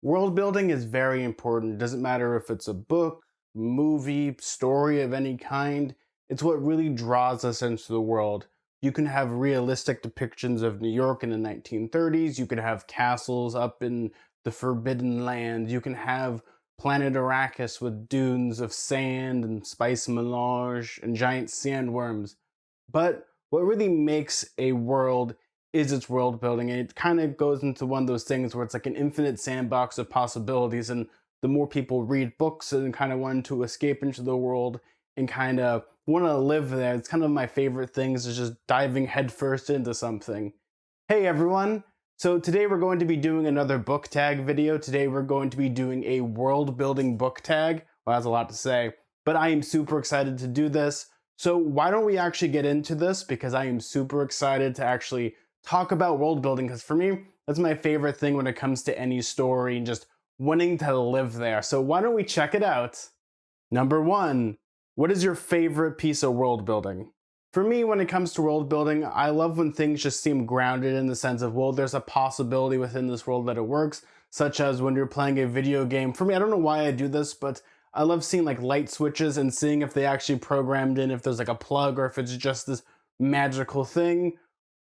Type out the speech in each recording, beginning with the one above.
World building is very important. It doesn't matter if it's a book, movie, story of any kind. It's what really draws us into the world. You can have realistic depictions of New York in the 1930s. You could have castles up in the Forbidden Land. You can have planet Arrakis with dunes of sand and spice melange and giant sandworms. But what really makes a world is its world building. And it kind of goes into one of those things where it's like an infinite sandbox of possibilities. And the more people read books and kind of want to escape into the world and kind of want to live there, it's kind of my favorite things is just diving headfirst into something. Hey everyone! So today we're going to be doing another book tag video. Today we're going to be doing a world building book tag. Well, that's a lot to say, but I am super excited to do this. So why don't we actually get into this, because I am super excited to actually talk about world building, because for me, that's my favorite thing when it comes to any story and just wanting to live there. So why don't we check it out? Number one, what is your favorite piece of world building? For me, when it comes to world building, I love when things just seem grounded in the sense of, well, there's a possibility within this world that it works, such as when you're playing a video game. For me, I don't know why I do this, but I love seeing like light switches and seeing if they actually programmed in, if there's like a plug or if it's just this magical thing.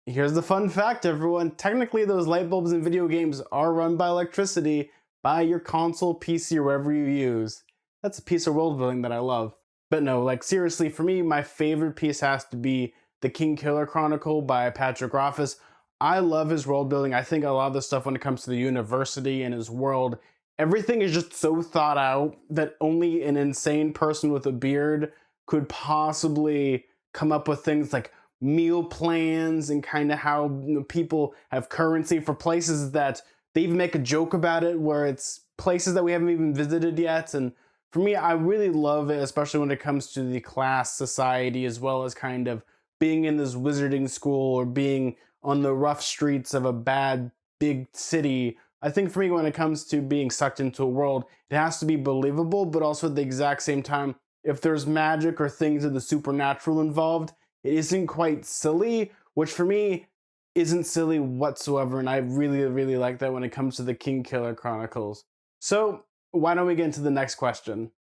Here's the fun fact, everyone. Technically, those light bulbs in video games are run by electricity by your console, PC, or whatever you use. That's a piece of world building that I love. But no, like seriously, for me, my favorite piece has to be The Kingkiller Chronicle by Patrick Rothfuss. I love his world building. I think a lot of the stuff when it comes to the university and his world, everything is just so thought out that only an insane person with a beard could possibly come up with things like meal plans and kind of how people have currency for places that they even make a joke about it, where it's places that we haven't even visited yet. And for me, I really love it, especially when it comes to the class society, as well as kind of being in this wizarding school or being on the rough streets of a bad big city. I think for me, when it comes to being sucked into a world, it has to be believable, but also at the exact same time, if there's magic or things of the supernatural involved, it isn't quite silly, which for me isn't silly whatsoever. And I really, really like that when it comes to the Kingkiller Chronicles. So why don't we get into the next question?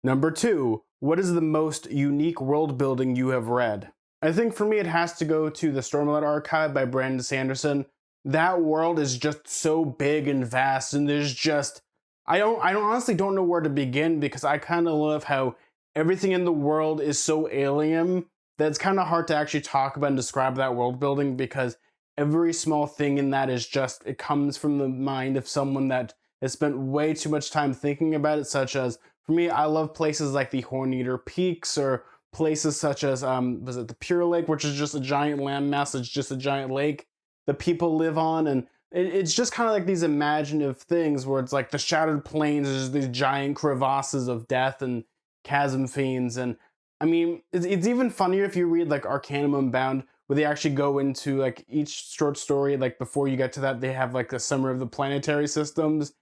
Number two, what is the most unique world building you have read? I think for me, it has to go to the Stormlight Archive by Brandon Sanderson. That world is just so big and vast, and there's just, I honestly don't know where to begin, because I kind of love how everything in the world is so alien that it's kind of hard to actually talk about and describe that world building, because every small thing in that is just, it comes from the mind of someone that has spent way too much time thinking about it. Such as, for me, I love places like the Horneater Peaks, or places such as, was it the Pure Lake, which is just a giant landmass, it's just a giant lake that people live on. And it's just kind of like these imaginative things where it's like the Shattered Plains is these giant crevasses of death and chasm fiends. And I mean, it's even funnier if you read like Arcanum Unbound, where they actually go into like each short story, like before you get to that, they have like the Summer of the Planetary Systems.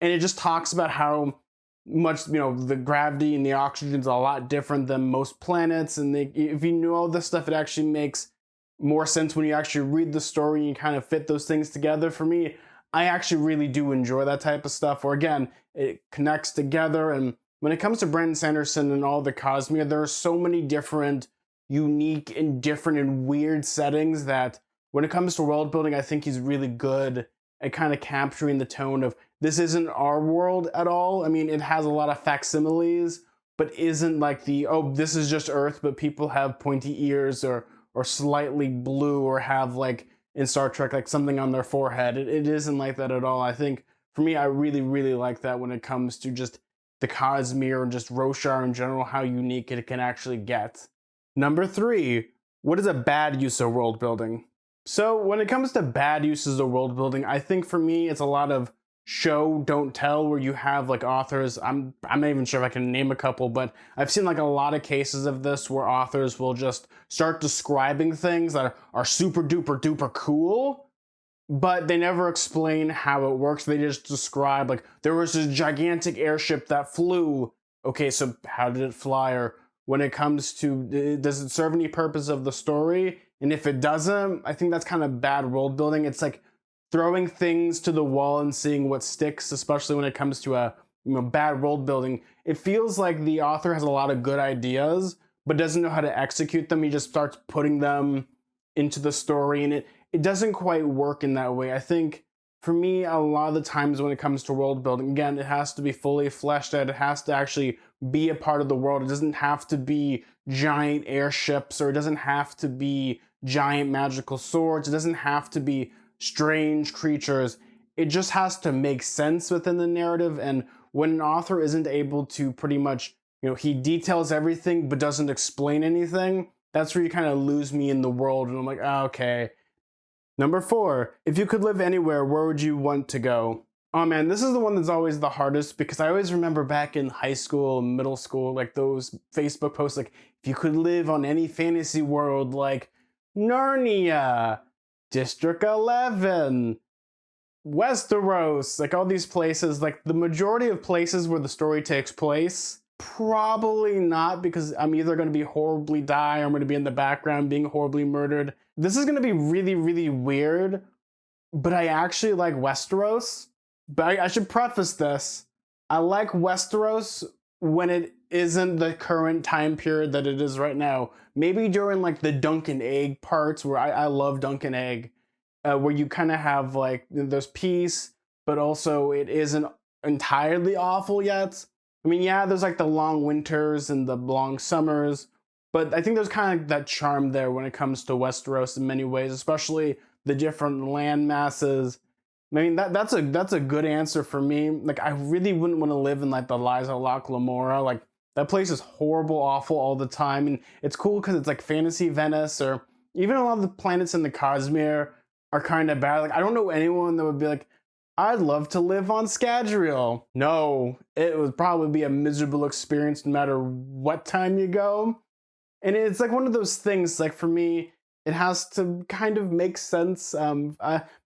And it just talks about how much, the gravity and the oxygen is a lot different than most planets. And if you know all this stuff, it actually makes more sense when you actually read the story and you kind of fit those things together. For me, I actually really do enjoy that type of stuff, where again, it connects together. And when it comes to Brandon Sanderson and all the Cosmere, there are so many different, unique and different and weird settings that when it comes to world building, I think he's really good at kind of capturing the tone of, this isn't our world at all. I mean, it has a lot of facsimiles, but isn't like the, oh, this is just Earth, but people have pointy ears or slightly blue, or have like in Star Trek, like something on their forehead. It isn't like that at all. I think for me, I really, really like that when it comes to just the Cosmere and just Roshar in general, how unique it can actually get. Number three, what is a bad use of world building? So when it comes to bad uses of world building, I think for me, it's a lot of show don't tell, where you have like authors, I'm not even sure if I can name a couple, but I've seen like a lot of cases of this where authors will just start describing things that are super duper duper cool, but they never explain how it works. They just describe like, there was this gigantic airship that flew. Okay, so how did it fly? Or when it comes to, does it serve any purpose of the story? And if it doesn't, I think that's kind of bad world building. It's like, throwing things to the wall and seeing what sticks, especially when it comes to a bad world building. It feels like the author has a lot of good ideas, but doesn't know how to execute them. He just starts putting them into the story, and it doesn't quite work in that way. I think for me, a lot of the times when it comes to world building, again, it has to be fully fleshed out. It has to actually be a part of the world. It doesn't have to be giant airships, or it doesn't have to be giant magical swords. It doesn't have to be strange creatures. It just has to make sense within the narrative. And when an author isn't able to pretty much, he details everything but doesn't explain anything, that's where you kind of lose me in the world. And I'm like, oh, okay. Number 4, if you could live anywhere, where would you want to go? Oh man, this is the one that's always the hardest, because I always remember back in high school, middle school, like those Facebook posts, like, if you could live on any fantasy world, like Narnia, District 11, Westeros, like all these places, like the majority of places where the story takes place, probably not, because I'm either going to be horribly die, or I'm going to be in the background being horribly murdered. This is going to be really, really weird, but I actually like Westeros. But I should preface this. I like Westeros when it isn't the current time period that it is right now. Maybe during like the Dunk and Egg parts, where I love Dunk and Egg, where you kind of have like, there's peace, but also it isn't entirely awful yet. I mean, yeah, there's like the long winters and the long summers, but I think there's kind of that charm there when it comes to Westeros in many ways, especially the different land masses. I mean, that's a good answer for me. Like, I really wouldn't want to live in like the Lies of Loch Lamora. Like, that place is horrible, awful all the time, and it's cool because it's like fantasy Venice, or even a lot of the planets in the Cosmere are kind of bad. Like, I don't know anyone that would be like, I'd love to live on Scadrial. No, it would probably be a miserable experience no matter what time you go. And it's like one of those things, like for me, it has to kind of make sense.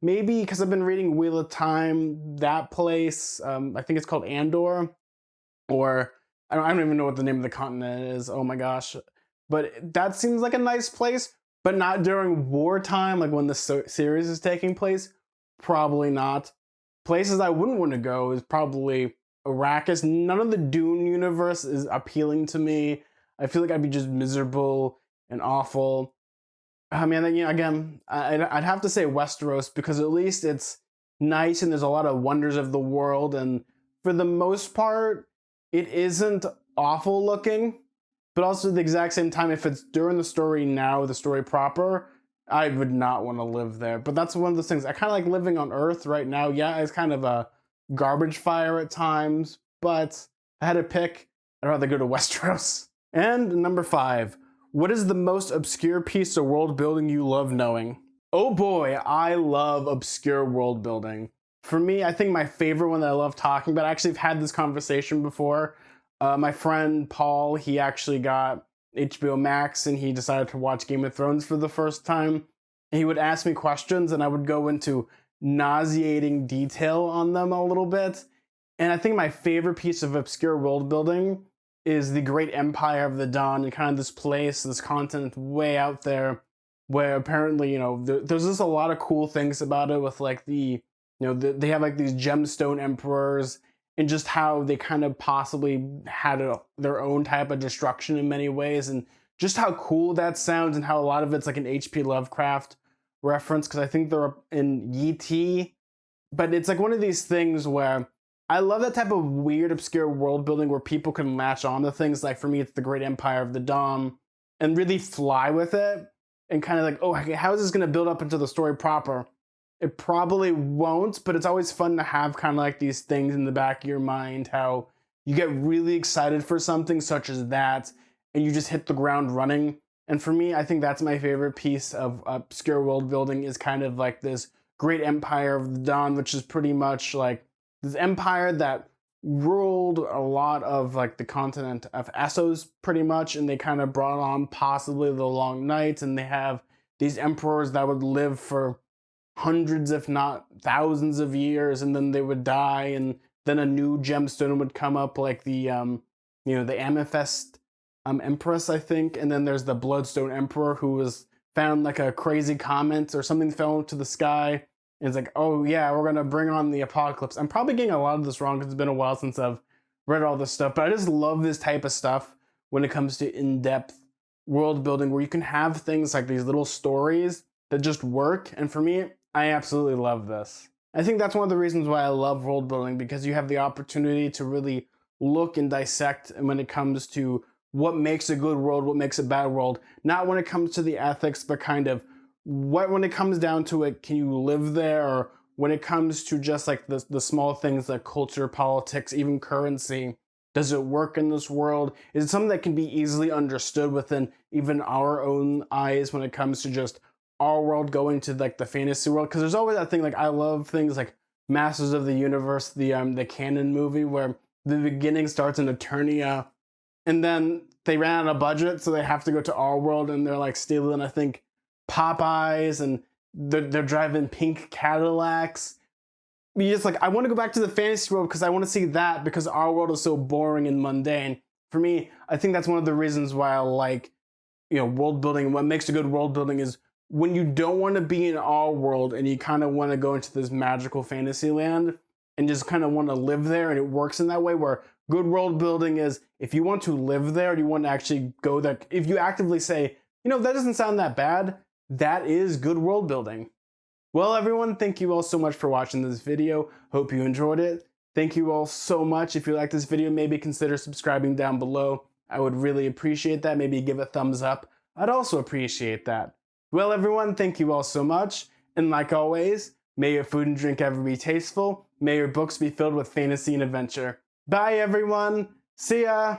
Maybe because I've been reading Wheel of Time, that place, I think it's called Andor, or I don't even know what the name of the continent is. Oh my gosh. But that seems like a nice place, but not during wartime, like when the series is taking place. Probably not. Places I wouldn't want to go is probably Arrakis. None of the Dune universe is appealing to me. I feel like I'd be just miserable and awful. I mean, again, I'd have to say Westeros, because at least it's nice and there's a lot of wonders of the world, and for the most part, it isn't awful looking, but also at the exact same time, if it's during the story now, the story proper, I would not want to live there. But that's one of those things. I kind of like living on Earth right now. Yeah, it's kind of a garbage fire at times, but I had to pick. I'd rather go to Westeros. And number 5, what is the most obscure piece of world building you love knowing? Oh boy, I love obscure world building. For me, I think my favorite one that I love talking about, I actually have had this conversation before. My friend Paul, he actually got HBO Max and he decided to watch Game of Thrones for the first time. And he would ask me questions and I would go into nauseating detail on them a little bit. And I think my favorite piece of obscure world building is the Great Empire of the Dawn, and kind of this place, this continent way out there, where apparently, there's just a lot of cool things about it, with like they have like these gemstone emperors, and just how they kind of possibly had their own type of destruction in many ways, and just how cool that sounds, and how a lot of it's like an H.P. Lovecraft reference, because I think they're in Yi-Ti, but it's like one of these things where I love that type of weird, obscure world building where people can latch on to things. Like for me, it's the Great Empire of the Dawn, and really fly with it, and kind of like, oh, how is this going to build up into the story proper? It probably won't, but it's always fun to have kind of like these things in the back of your mind, how you get really excited for something such as that, and you just hit the ground running. And for me, I think that's my favorite piece of obscure world building, is kind of like this Great Empire of the Dawn, which is pretty much like this empire that ruled a lot of like the continent of Essos pretty much, and they kind of brought on possibly the Long Night, and they have these emperors that would live for hundreds if not thousands of years, and then they would die, and then a new gemstone would come up, like the the Amethyst Empress, I think, and then there's the Bloodstone Emperor, who was found like a crazy comet or something fell into the sky, And it's like, oh yeah, we're gonna bring on the apocalypse. I'm probably getting a lot of this wrong because it's been a while since I've read all this stuff, but I just love this type of stuff when it comes to in-depth world building where you can have things like these little stories that just work. And for me, I absolutely love this. I think that's one of the reasons why I love world building, because you have the opportunity to really look and dissect when it comes to what makes a good world, what makes a bad world. Not when it comes to the ethics, but kind of what, when it comes down to it, can you live there? Or when it comes to just like the small things like culture, politics, even currency, does it work in this world? Is it something that can be easily understood within even our own eyes when it comes to just our world going to like the fantasy world? Because there's always that thing, like I love things like Masters of the Universe, the canon movie, where the beginning starts in Eternia, and then they ran out of budget, so they have to go to our world, and they're like stealing, I think, Popeyes, and they're driving pink Cadillacs. You just like, I want to go back to the fantasy world because I want to see that, because our world is so boring and mundane. For me, I think that's one of the reasons why I like, world building. What makes a good world building is when you don't want to be in our world and you kind of want to go into this magical fantasy land and just kind of want to live there, and it works in that way. Where good world building is, if you want to live there, you want to actually go there. If you actively say, that doesn't sound that bad, that is good world building. Well, everyone, thank you all so much for watching this video. Hope you enjoyed it. Thank you all so much. If you like this video, maybe consider subscribing down below. I would really appreciate that. Maybe give a thumbs up. I'd also appreciate that. Well, everyone, thank you all so much. And like always, may your food and drink ever be tasteful. May your books be filled with fantasy and adventure. Bye, everyone. See ya.